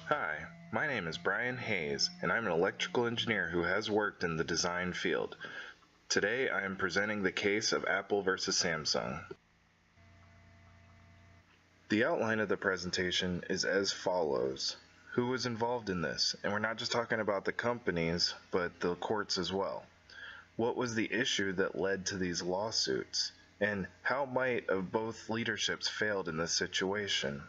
Hi, my name is Bryan Hays, and I'm an electrical engineer who has worked in the design field. Today I am presenting the case of Apple versus Samsung. The outline of the presentation is as follows. Who was involved in this? And we're not just talking about the companies, but the courts as well. What was the issue that led to these lawsuits? And how might have both leaderships failed in this situation?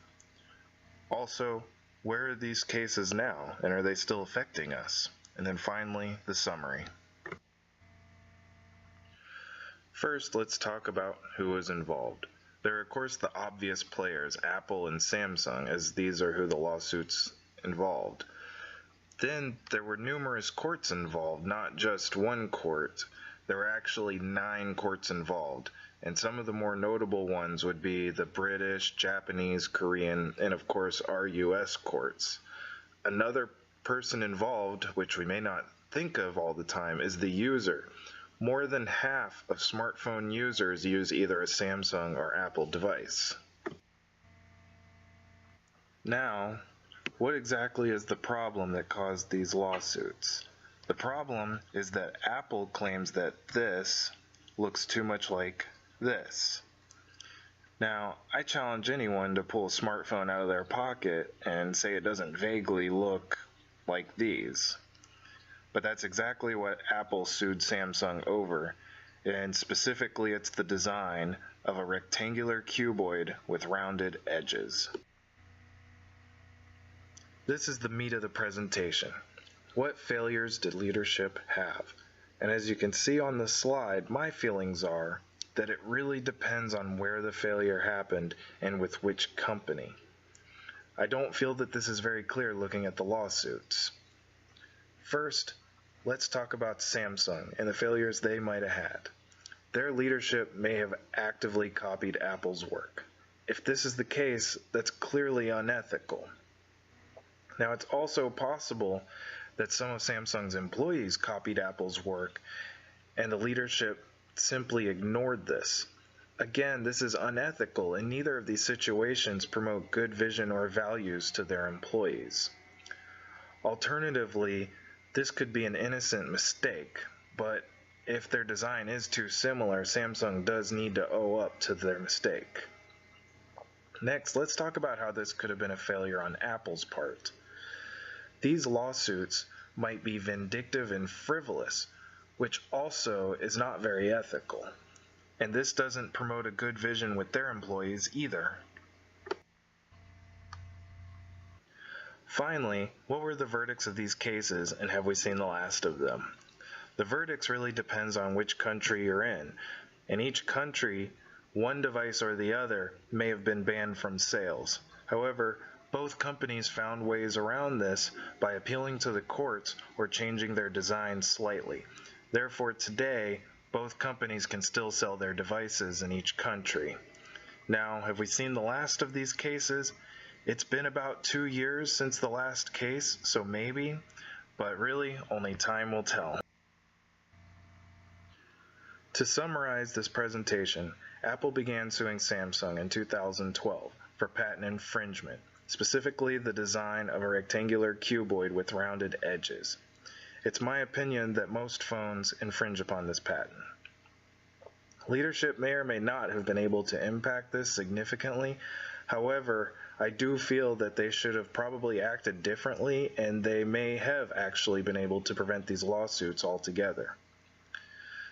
Also, where are these cases now, and are they still affecting us? And then finally, the summary. First, let's talk about who was involved. There are, of course, the obvious players, Apple and Samsung, as these are who the lawsuits involved. Then there were numerous courts involved, not just one court. There were actually 9 courts involved, and some of the more notable ones would be the British, Japanese, Korean, and of course our US courts. Another person involved, which we may not think of all the time, is the user. More than half of smartphone users use either a Samsung or Apple device. Now, what exactly is the problem that caused these lawsuits? The problem is that Apple claims that this looks too much like this. Now, I challenge anyone to pull a smartphone out of their pocket and say it doesn't vaguely look like these. But that's exactly what Apple sued Samsung over, and specifically it's the design of a rectangular cuboid with rounded edges. This is the meat of the presentation. What failures did leadership have? And as you can see on the slide, my feelings are that it really depends on where the failure happened and with which company. I don't feel that this is very clear looking at the lawsuits. First, let's talk about Samsung and the failures they might have had. Their leadership may have actively copied Apple's work. If this is the case, that's clearly unethical. Now, it's also possible that some of Samsung's employees copied Apple's work and the leadership simply ignored this. Again, this is unethical, and neither of these situations promote good vision or values to their employees. Alternatively, this could be an innocent mistake, but if their design is too similar, Samsung does need to owe up to their mistake. Next, let's talk about how this could have been a failure on Apple's part. These lawsuits might be vindictive and frivolous, which also is not very ethical. And this doesn't promote a good vision with their employees either. Finally, what were the verdicts of these cases, and have we seen the last of them? The verdicts really depends on which country you're in. In each country, one device or the other may have been banned from sales. However, both companies found ways around this by appealing to the courts or changing their design slightly. Therefore, today, both companies can still sell their devices in each country. Now, have we seen the last of these cases? It's been about 2 years since the last case, so maybe, but really, only time will tell. To summarize this presentation, Apple began suing Samsung in 2012 for patent infringement, specifically the design of a rectangular cuboid with rounded edges. It's my opinion that most phones infringe upon this patent. Leadership may or may not have been able to impact this significantly. However, I do feel that they should have probably acted differently, and they may have actually been able to prevent these lawsuits altogether.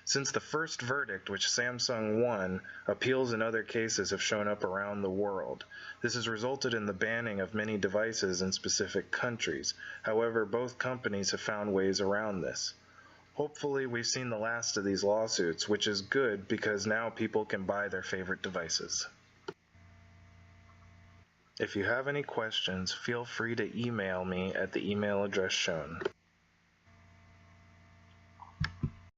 Since the first verdict, which Samsung won, appeals in other cases have shown up around the world. This has resulted in the banning of many devices in specific countries. However, both companies have found ways around this. Hopefully, we've seen the last of these lawsuits, which is good because now people can buy their favorite devices. If you have any questions, feel free to email me at the email address shown.